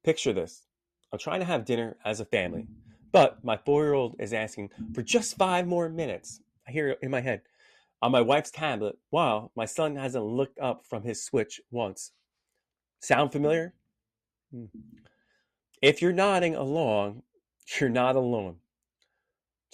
Picture this. I'm trying to have dinner as a family, but my 4-year-old is asking for just 5 more minutes. I hear it in my head on my wife's tablet while my son hasn't looked up from his Switch once. Sound familiar? Hmm. If you're nodding along, you're not alone.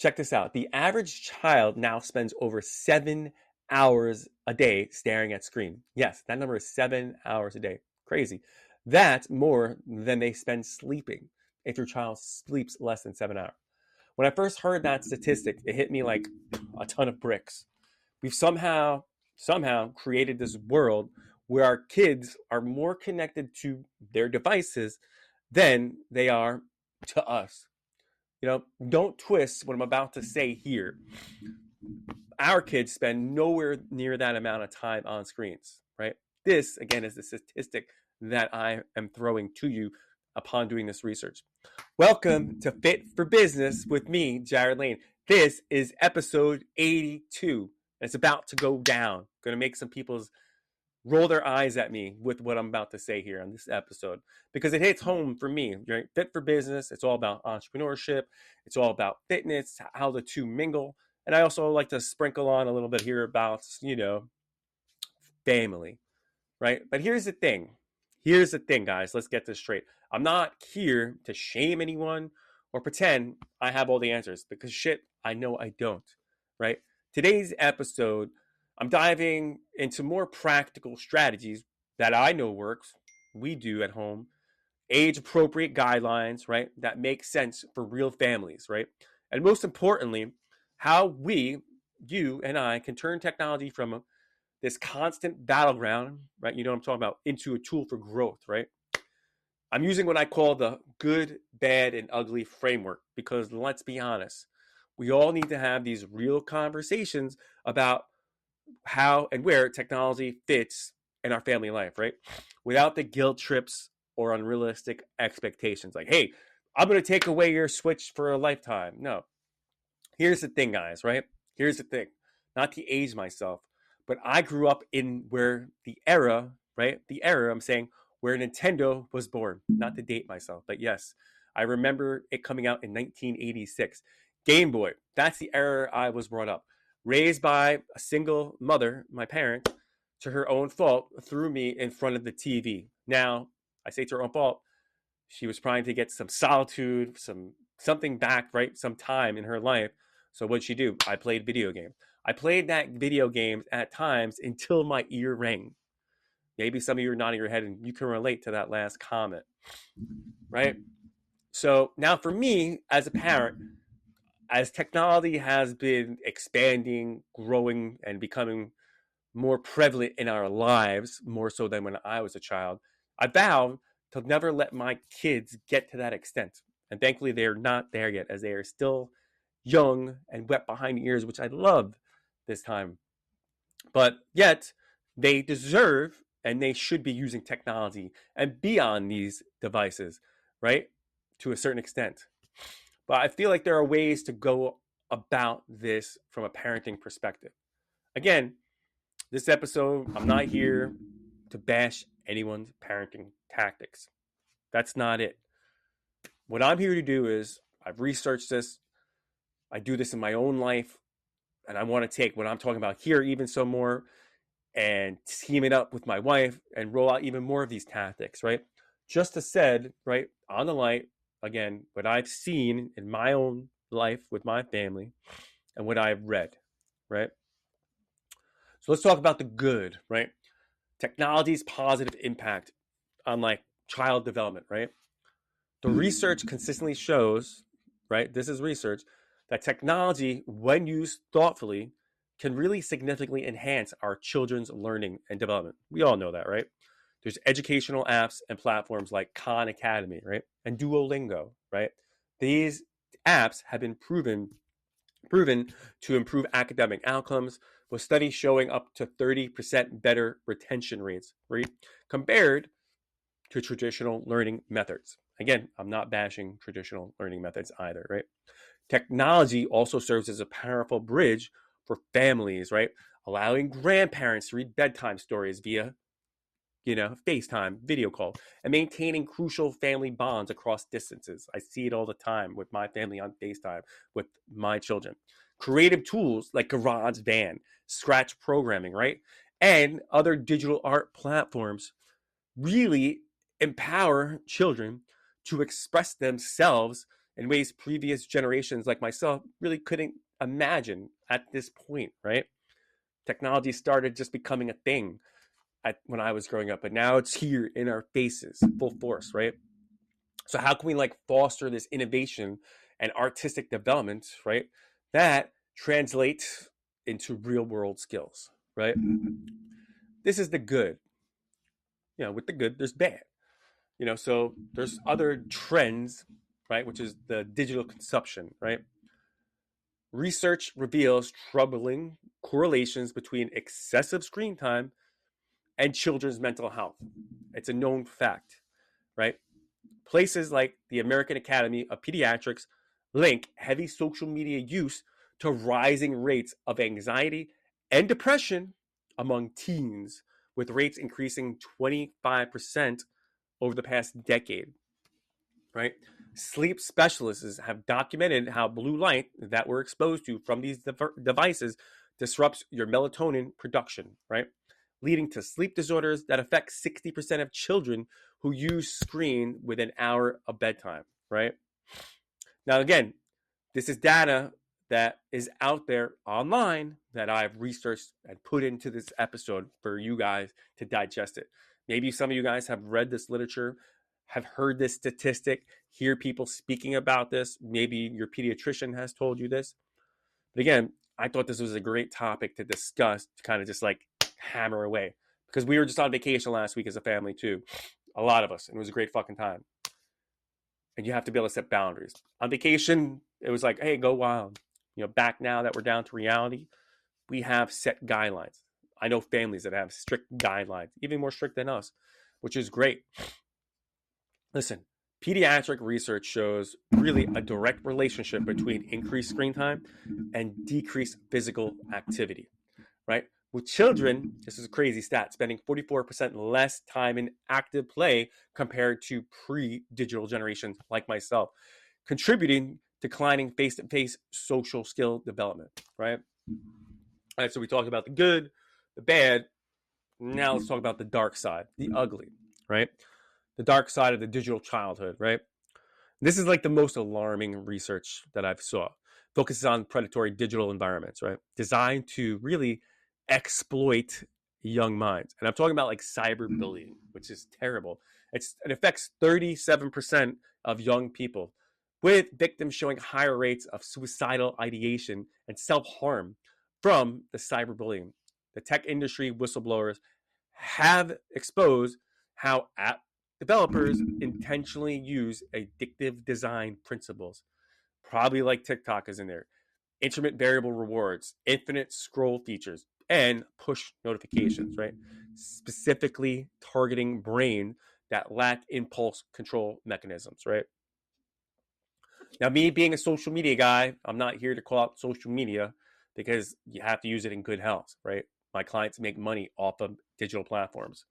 Check this out. The average child now spends over 7 hours a day staring at screen. Yes, that number is 7 hours a day. Crazy. That's more than they spend sleeping if your child sleeps less than 7 hours. When I first heard that statistic, it hit me like a ton of bricks. We've somehow created this world where our kids are more connected to their devices than they are to us. Don't twist what I'm about to say here. Our kids spend nowhere near that amount of time on screens, right? This, again, is the statistic that I am throwing to you upon doing this research. Welcome to Fit for Business with me, Jared Lane. This is episode 82, and it's about to go down. Going to make some people's roll their eyes at me with what I'm about to say here on this episode because it hits home for me. Right? Fit for Business. It's all about entrepreneurship. It's all about fitness, how the two mingle. And I also like to sprinkle on a little bit here about, family, right? But here's the thing. Here's the thing, guys. Let's get this straight. I'm not here to shame anyone or pretend I have all the answers because shit, I know I don't, right? Today's episode, I'm diving into more practical strategies that I know works, we do at home, age appropriate guidelines, right? That make sense for real families, right? And most importantly, how we, you and I, can turn technology from this constant battleground, right? You know what I'm talking about, into a tool for growth, right? I'm using what I call the good, bad, and ugly framework because let's be honest, we all need to have these real conversations about how and where technology fits in our family life, right? Without the guilt trips or unrealistic expectations. Like, hey, I'm going to take away your Switch for a lifetime. No. Here's the thing, guys, right? Here's the thing. Not to age myself, but I grew up in where the era, right? The era, I'm saying, where Nintendo was born. Not to date myself, but yes, I remember it coming out in 1986. Game Boy, that's the era I was brought up. Raised by a single mother, my parents, to her own fault, threw me in front of the TV. Now, I say to her own fault, she was trying to get some solitude, something back, right? Some time in her life. So what'd she do? I played video games. I played that video games at times until my ear rang. Maybe some of you are nodding your head and you can relate to that last comment, right? So now for me as a parent, as technology has been expanding, growing, and becoming more prevalent in our lives, more so than when I was a child, I vowed to never let my kids get to that extent. And thankfully, they're not there yet, as they are still young and wet behind the ears, which I love this time. But yet, they deserve and they should be using technology and be on these devices, right? To a certain extent. But I feel like there are ways to go about this from a parenting perspective. Again, this episode, I'm not here to bash anyone's parenting tactics. That's not it. What I'm here to do is I've researched this. I do this in my own life. And I want to take what I'm talking about here even so more and team it up with my wife and roll out even more of these tactics, right? Just as said, right, on the light, again, what I've seen in my own life with my family and what I've read, right? So let's talk about the good, right? Technology's positive impact on like child development, right? The research consistently shows, right? This is research that technology, when used thoughtfully, can really significantly enhance our children's learning and development. We all know that, right? There's educational apps and platforms like Khan Academy, right? And Duolingo, right? These apps have been proven to improve academic outcomes, with studies showing up to 30% better retention rates, right? Compared to traditional learning methods. Again, I'm not bashing traditional learning methods either, right? Technology also serves as a powerful bridge for families, right? Allowing grandparents to read bedtime stories via FaceTime, video call, and maintaining crucial family bonds across distances. I see it all the time with my family on FaceTime with my children. Creative tools like GarageBand, Scratch programming, right? And other digital art platforms really empower children to express themselves in ways previous generations like myself really couldn't imagine at this point, right? Technology started just becoming a thing when I was growing up, but now it's here in our faces, full force, right? So how can we like foster this innovation and artistic development, right? That translates into real world skills, right? This is the good. With the good, there's bad. So there's other trends, right? Which is the digital consumption, right? Research reveals troubling correlations between excessive screen time and children's mental health. It's a known fact, right? Places like the American Academy of Pediatrics link heavy social media use to rising rates of anxiety and depression among teens, with rates increasing 25% over the past decade, right? Sleep specialists have documented how blue light that we're exposed to from these devices disrupts your melatonin production, right? Leading to sleep disorders that affect 60% of children who use screen within an hour of bedtime, right? Now, again, this is data that is out there online that I've researched and put into this episode for you guys to digest it. Maybe some of you guys have read this literature, have heard this statistic, hear people speaking about this. Maybe your pediatrician has told you this. But again, I thought this was a great topic to discuss, to kind of just like hammer away, because we were just on vacation last week as a family too, a lot of us, and it was a great fucking time. And you have to be able to set boundaries. On vacation, it was like, hey, go wild. Back now that we're down to reality, we have set guidelines. I know families that have strict guidelines, even more strict than us, which is great. Listen, pediatric research shows really a direct relationship between increased screen time and decreased physical activity, right? With children, this is a crazy stat, spending 44% less time in active play compared to pre-digital generations like myself, contributing to declining face-to-face social skill development, right? All right, so we talked about the good, the bad. Now let's talk about the dark side, the ugly, right? The dark side of the digital childhood, right? This is like the most alarming research that I've saw. Focuses on predatory digital environments, right? Designed to really exploit young minds. And I'm talking about like cyberbullying, which is terrible. It affects 37% of young people, with victims showing higher rates of suicidal ideation and self-harm from the cyberbullying. The tech industry whistleblowers have exposed how app developers intentionally use addictive design principles, probably like TikTok is in there, intermittent variable rewards, infinite scroll features, and push notifications, right? Specifically targeting brain that lack impulse control mechanisms, right? Now, me being a social media guy, I'm not here to call out social media because you have to use it in good health, right? My clients make money off of digital platforms.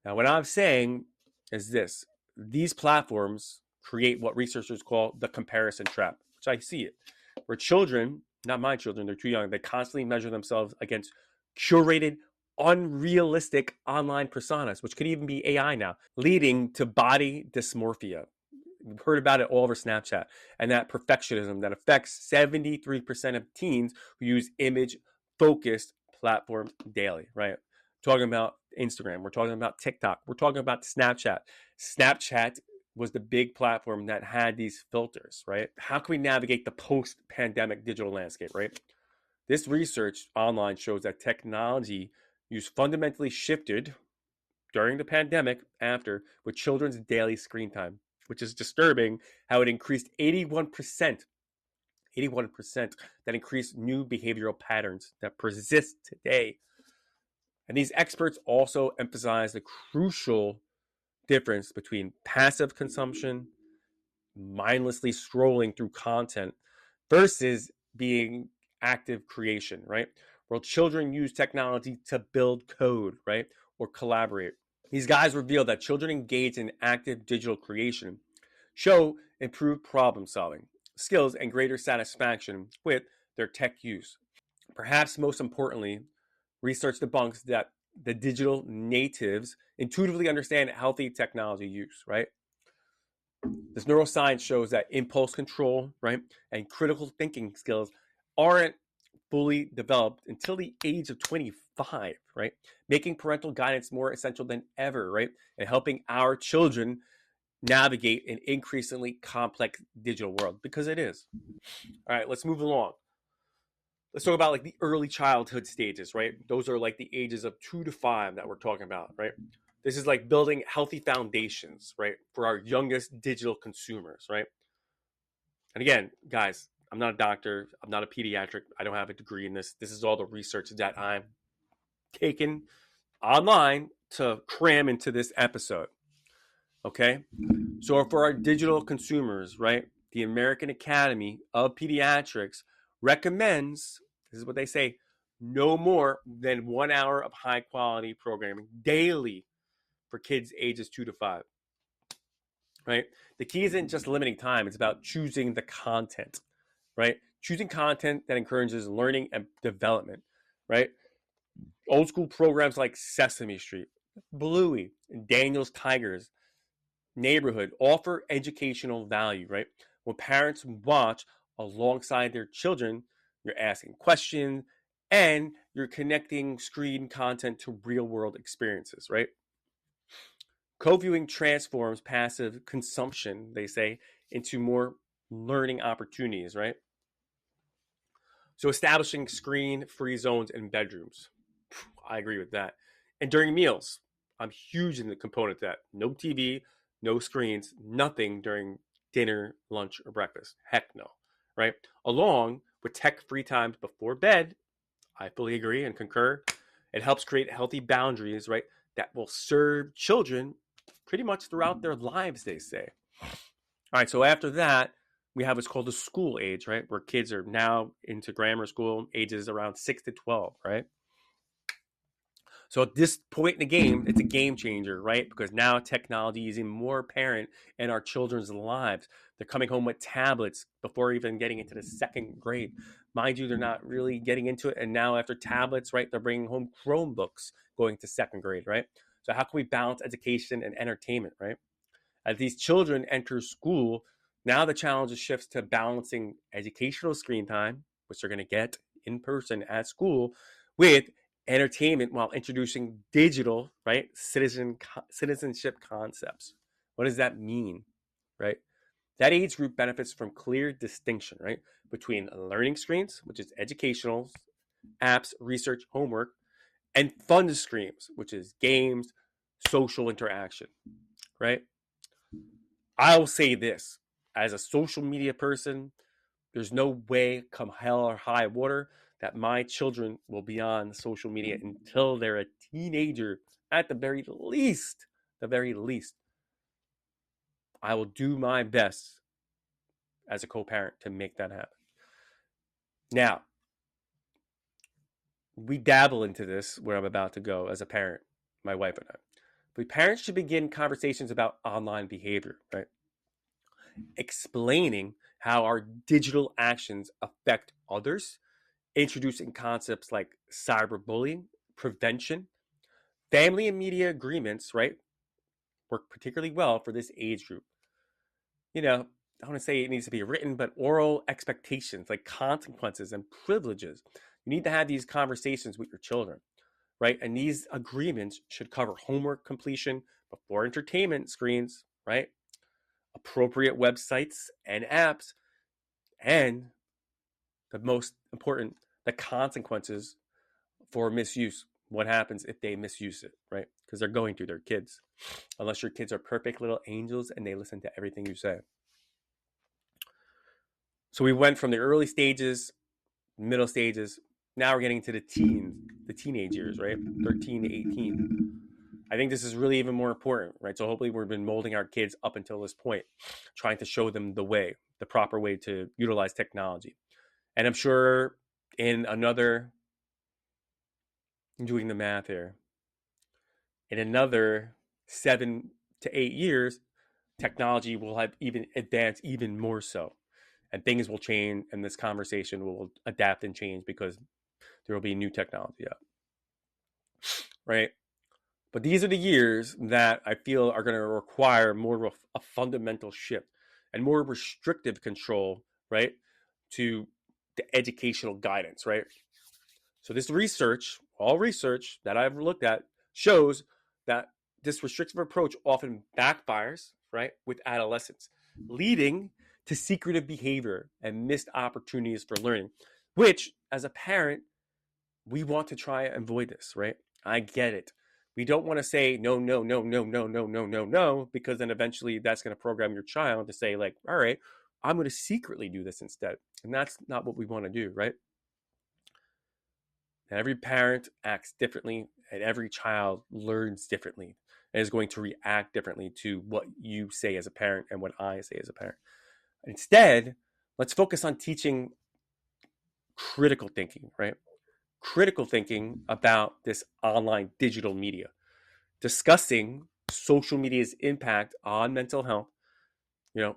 Now, what I'm saying is this: these platforms create what researchers call the comparison trap, which I see it, where children, not my children, they're too young, they constantly measure themselves against curated, unrealistic online personas, which could even be AI now, leading to body dysmorphia. We've heard about it all over Snapchat, and that perfectionism that affects 73% of teens who use image focused platforms daily, right? Talking about Instagram, we're talking about TikTok, we're talking about Snapchat. Snapchat was the big platform that had these filters, right? How can we navigate the post-pandemic digital landscape, right? This research online shows that technology use fundamentally shifted during the pandemic after with children's daily screen time, which is disturbing how it increased 81%, that increased new behavioral patterns that persist today. And these experts also emphasize the crucial difference between passive consumption, mindlessly scrolling through content, versus being active creation, right? Where children use technology to build code, right? Or collaborate. These guys reveal that children engaged in active digital creation show improved problem solving skills and greater satisfaction with their tech use. Perhaps most importantly, research debunks that the digital natives intuitively understand healthy technology use, right? This neuroscience shows that impulse control, right, and critical thinking skills aren't fully developed until the age of 25, right? Making parental guidance more essential than ever, right? And helping our children navigate an increasingly complex digital world because it is. All right, let's move along. Let's talk about like the early childhood stages, right? Those are like the ages of 2 to 5 that we're talking about, right? This is like building healthy foundations, right, for our youngest digital consumers, right? And again, guys, I'm not a doctor. I'm not a pediatric. I don't have a degree in this. This is all the research that I'm taken online to cram into this episode. Okay. So for our digital consumers, right, the American Academy of Pediatrics recommends, this is what they say, no more than 1 hour of high quality programming daily for kids ages 2 to 5. Right? The key isn't just limiting time, it's about choosing the content, right? Choosing content that encourages learning and development, right? Old school programs like Sesame Street, Bluey, and Daniel's Tigers, Neighborhood offer educational value, right? When parents watch alongside their children, you're asking questions and you're connecting screen content to real world experiences, right? Co-viewing transforms passive consumption, they say, into more learning opportunities, right? So establishing screen-free zones in bedrooms. I agree with that. And during meals, I'm huge in the component that no TV, no screens, nothing during dinner, lunch, or breakfast. Heck no, right? Along with tech-free times before bed, I fully agree and concur. It helps create healthy boundaries, right, that will serve children pretty much throughout their lives, they say. All right, so after that, we have what's called the school age, right, where kids are now into grammar school, ages around 6 to 12, right? So at this point in the game, it's a game changer, right? Because now technology is even more apparent in our children's lives. They're coming home with tablets before even getting into the second grade. Mind you, they're not really getting into it. And now after tablets, right, they're bringing home Chromebooks going to second grade, right? So how can we balance education and entertainment, right? As these children enter school, now the challenge shifts to balancing educational screen time, which they're going to get in person at school, with entertainment while introducing digital, right, citizenship concepts. What does that mean, right? That age group benefits from clear distinction, right, between learning screens, which is educational, apps, research, homework, and fun screens, which is games, social interaction, right? I'll say this as a social media person, there's no way, come hell or high water, that my children will be on social media until they're a teenager at the very least. The very least. I will do my best as a co parent to make that happen. Now, we dabble into this where I'm about to go as a parent, my wife and I. But parents should begin conversations about online behavior, right? Explaining how our digital actions affect others, introducing concepts like cyberbullying, prevention, family and media agreements, right, work particularly well for this age group. You know, I want to say it needs to be written, but oral expectations like consequences and privileges. You need to have these conversations with your children, right? And these agreements should cover homework completion before entertainment screens, right? Appropriate websites and apps, and the most important, the consequences for misuse. What happens if they misuse it, right? Because they're going to, their kids. Unless your kids are perfect little angels and they listen to everything you say. So we went from the early stages, middle stages. Now we're getting to the teens, the teenage years, right? 13 to 18. I think this is really even more important, right? So hopefully we've been molding our kids up until this point, trying to show them the way, the proper way to utilize technology. And I'm sure in I'm doing the math here, in another 7 to 8 years, technology will have even advanced even more so, and things will change, and this conversation will adapt and change because there will be new technology out, right? But these are the years that I feel are going to require more of a fundamental shift and more restrictive control, right, to the educational guidance, right? So this research, all research that I've looked at, shows that this restrictive approach often backfires, right, with adolescents, leading to secretive behavior and missed opportunities for learning, which, as a parent, we want to try and avoid this, right? I get it. We don't want to say no, no, no, no, no, no, no, no, no, because then eventually that's going to program your child to say, like, all right, I'm going to secretly do this instead. And that's not what we want to do, right? And every parent acts differently, and every child learns differently and is going to react differently to what you say as a parent and what I say as a parent. Instead, let's focus on teaching critical thinking, right? Critical thinking about this online digital media, discussing social media's impact on mental health,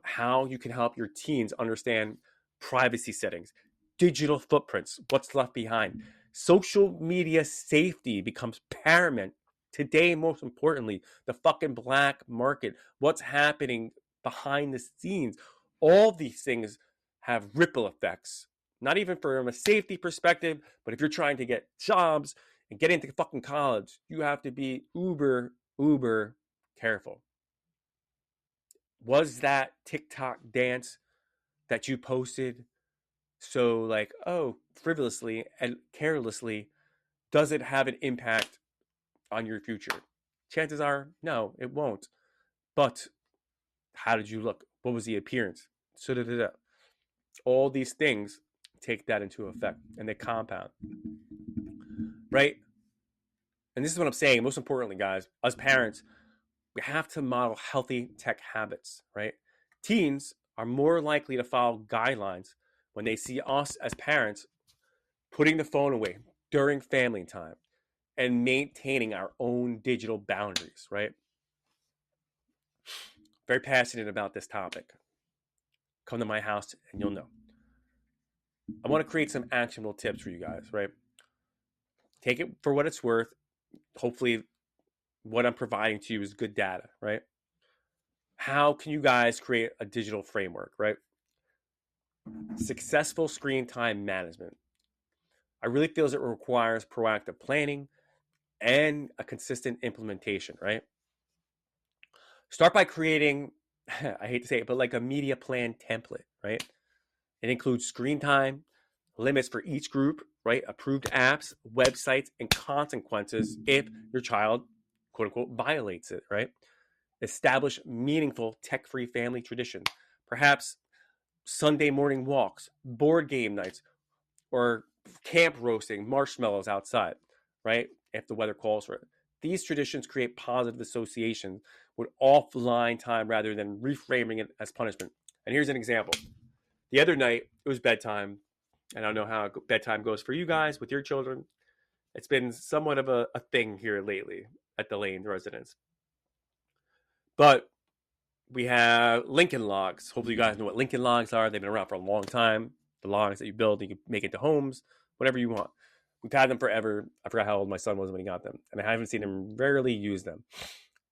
how you can help your teens understand privacy settings, digital footprints, what's left behind. Social media safety becomes paramount today. Most importantly, the fucking black market, what's happening behind the scenes, all these things have ripple effects, not even from a safety perspective, but if you're trying to get jobs and get into fucking college, you have to be uber careful. Was that TikTok dance that you posted so, like, oh, frivolously and carelessly, does it have an impact on your future? Chances are no, it won't. But how did you look? What was the appearance? So all these things take that into effect, and they compound, right? And this is what I'm saying. Most importantly, guys, as parents, we have to model healthy tech habits, right? Teens are more likely to follow guidelines when they see us as parents putting the phone away during family time and maintaining our own digital boundaries, right? Very passionate about this topic. Come to my house and you'll know. I want to create some actionable tips for you guys, right? Take it for what it's worth. Hopefully, what I'm providing to you is good data, right? How can you guys create a digital framework, right? Successful screen time management. I really feel it requires proactive planning and a consistent implementation, right? Start by creating, I hate to say it, but like a media plan template, right? It includes screen time, limits for each group, right? Approved apps, websites, and consequences if your child, quote unquote, violates it, right? Establish meaningful tech-free family traditions. Perhaps Sunday morning walks, board game nights, or camp roasting, marshmallows outside, right? If the weather calls for it. These traditions create positive associations with offline time rather than reframing it as punishment. And here's an example. The other night, it was bedtime. And I don't know how bedtime goes for you guys with your children. It's been somewhat of a thing here lately at the Lane residence. But we have Lincoln logs. Hopefully, you guys know what Lincoln logs are. They've been around for a long time. The logs that you build, you can make into homes, whatever you want. We've had them forever. I forgot how old my son was when he got them, and I haven't seen him rarely use them.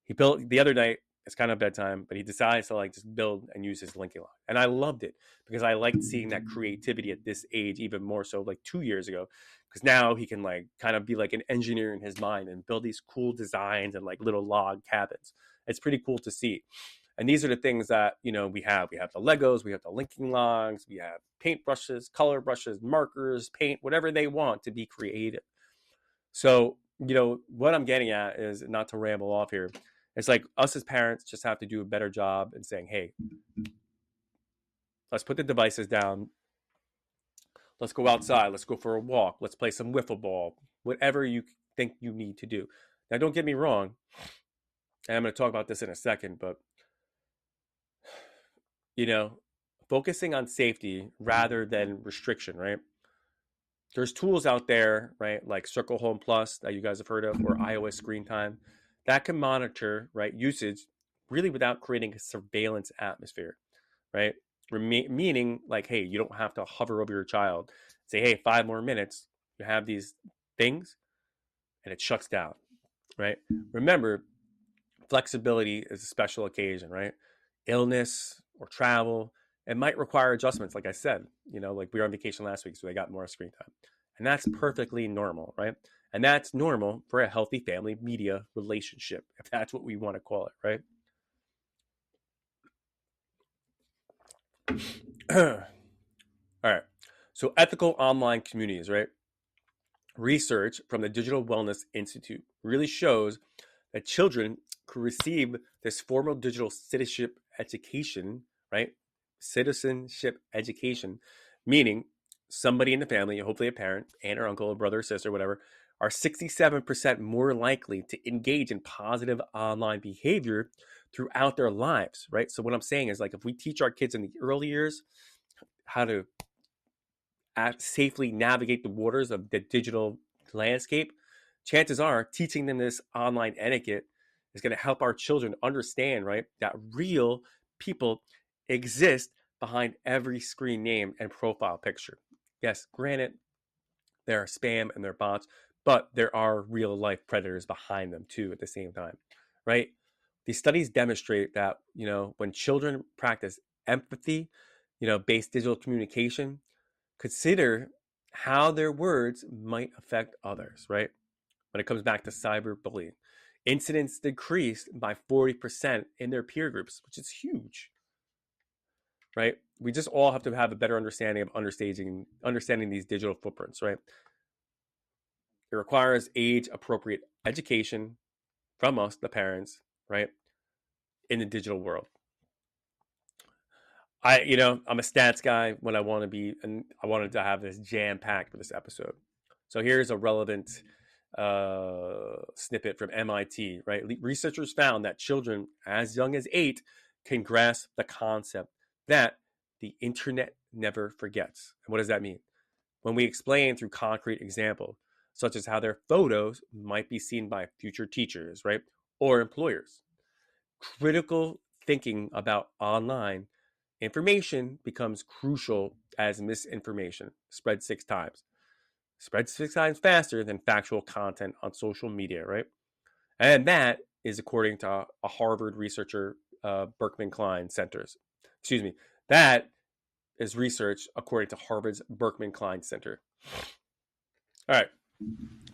He built the other night. It's kind of bedtime, but he decides to like just build and use his Lincoln log, and I loved it because I liked seeing that creativity at this age even more so like 2 years ago, because now he can like kind of be like an engineer in his mind and build these cool designs and like little log cabins. It's pretty cool to see. And these are the things that, we have. We have the Legos, we have the linking logs, we have paint brushes, color brushes, markers, paint, whatever they want to be creative. So, what I'm getting at is, not to ramble off here, it's like us as parents just have to do a better job in saying, hey, let's put the devices down. Let's go outside. Let's go for a walk. Let's play some wiffle ball, whatever you think you need to do. Now, don't get me wrong. And I'm going to talk about this in a second, but focusing on safety rather than restriction, right? There's tools out there, right? Like Circle Home Plus that you guys have heard of, or iOS Screen Time, that can monitor, right, usage really without creating a surveillance atmosphere, right? Meaning like, hey, you don't have to hover over your child, say, hey, 5 more minutes, you have these things, and it shuts down, right? Remember, flexibility is a special occasion, right? Illness or travel, it might require adjustments. Like I said, like we were on vacation last week, so they got more screen time. And that's perfectly normal, right? And that's normal for a healthy family media relationship, if that's what we want to call it, right? All right. So, ethical online communities, right? Research from the Digital Wellness Institute really shows that children could receive this formal digital citizenship education, right? Citizenship education, meaning somebody in the family, hopefully a parent, aunt or uncle, a brother or sister, whatever, are 67% more likely to engage in positive online behavior throughout their lives, right? So, what I'm saying is, like, if we teach our kids in the early years how to safely navigate the waters of the digital landscape, chances are teaching them this online etiquette is going to help our children understand, right, that real people exist behind every screen name and profile picture. Yes, granted, there are spam and there are bots, but there are real life predators behind them too at the same time, right? These studies demonstrate that, when children practice empathy, based digital communication, consider how their words might affect others, right? When it comes back to cyberbullying, incidents decreased by 40% in their peer groups, which is huge, right? We just all have to have a better understanding of understanding these digital footprints, right? It requires age appropriate education from us, the parents, right, in the digital world. I'm a stats guy when I want to be, and I wanted to have this jam packed for this episode. So here's a relevant snippet from MIT, right? Researchers found that children as young as 8 can grasp the concept that the internet never forgets. And what does that mean? When we explain through concrete example, such as how their photos might be seen by future teachers, right? Or employers. Critical thinking about online information becomes crucial as misinformation spreads 6 times. Spreads 6 times faster than factual content on social media, right? And that is according to a Harvard researcher, Berkman Klein Centers. Excuse me. That is research according to Harvard's Berkman Klein Center. All right.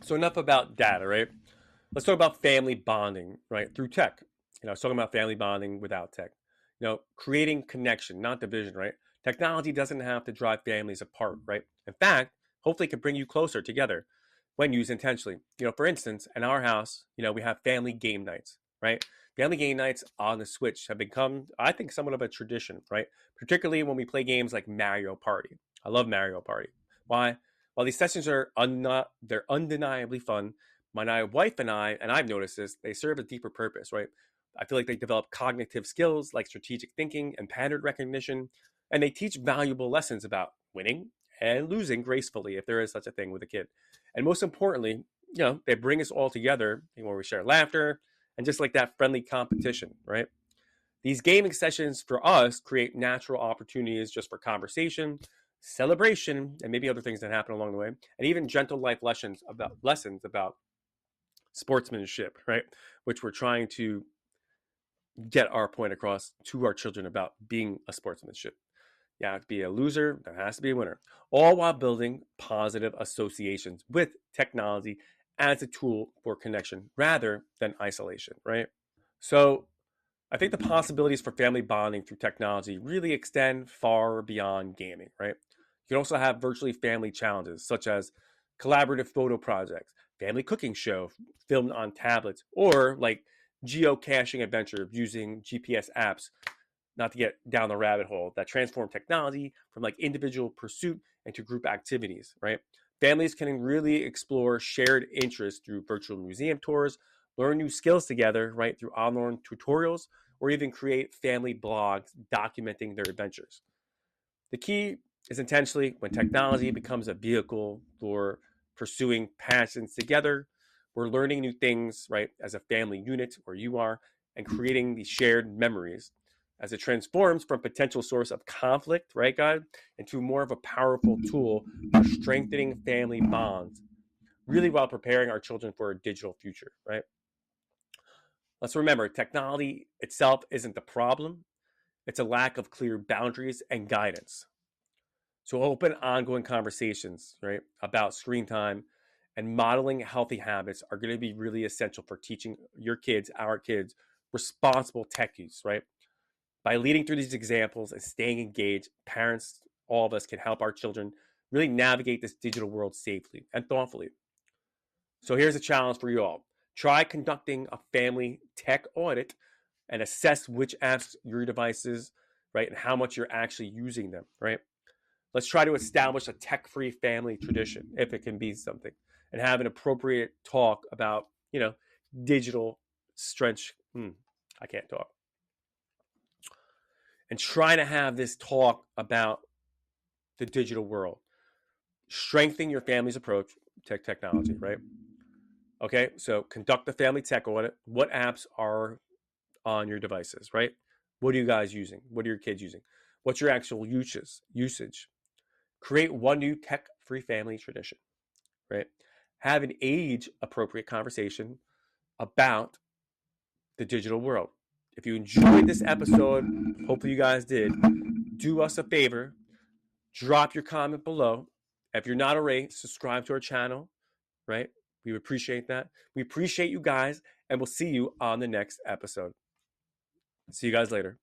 So enough about data, right? Let's talk about family bonding, right? Through tech. I was talking about family bonding without tech. Creating connection, not division, right? Technology doesn't have to drive families apart, right? In fact, hopefully it can bring you closer together when used intentionally. For instance, in our house, we have family game nights, right? Family game nights on the Switch have become, I think, somewhat of a tradition, right? Particularly when we play games like Mario Party. I love Mario Party. Why? While these sessions are they're undeniably fun, my wife and I've noticed this, they serve a deeper purpose, right? I feel like they develop cognitive skills like strategic thinking and pattern recognition, and they teach valuable lessons about winning and losing gracefully, if there is such a thing with a kid. And most importantly, they bring us all together where we share laughter and just like that friendly competition, right? These gaming sessions for us create natural opportunities just for conversation, celebration, and maybe other things that happen along the way, and even gentle life lessons about sportsmanship, right? Which we're trying to get our point across to our children about being a sportsmanship. You have to be a loser, there has to be a winner. All while building positive associations with technology as a tool for connection rather than isolation, right? So I think the possibilities for family bonding through technology really extend far beyond gaming, right? You can also have virtually family challenges such as collaborative photo projects, family cooking show filmed on tablets, or like geocaching adventure using GPS apps, not to get down the rabbit hole, that transform technology from like individual pursuit into group activities, right? Families can really explore shared interests through virtual museum tours, learn new skills together, right, through online tutorials, or even create family blogs documenting their adventures. The key is intentionally when technology becomes a vehicle for pursuing passions together, We're learning new things, right, as a family unit, where you are, and creating these shared memories as it transforms from potential source of conflict, right, guys, into more of a powerful tool for strengthening family bonds, really while preparing our children for a digital future, right? Let's remember, technology itself isn't the problem. It's a lack of clear boundaries and guidance. So open, ongoing conversations, right, about screen time and modeling healthy habits are going to be really essential for teaching your kids, our kids, responsible tech use, right? By leading through these examples and staying engaged, parents, all of us can help our children really navigate this digital world safely and thoughtfully. So here's a challenge for you all. Try conducting a family tech audit and assess which apps your devices, right, and how much you're actually using them, right? Let's try to establish a tech-free family tradition, if it can be something, and have an appropriate talk about, digital strength. I can't talk. And try to have this talk about the digital world. Strengthen your family's approach to technology, right? Okay, so conduct the family tech audit. What apps are on your devices, right? What are you guys using? What are your kids using? What's your actual usage? Create one new tech-free family tradition, right? Have an age-appropriate conversation about the digital world. If you enjoyed this episode, hopefully you guys did, do us a favor, drop your comment below. If you're not already, subscribe to our channel, right? We appreciate that. We appreciate you guys, and we'll see you on the next episode. See you guys later.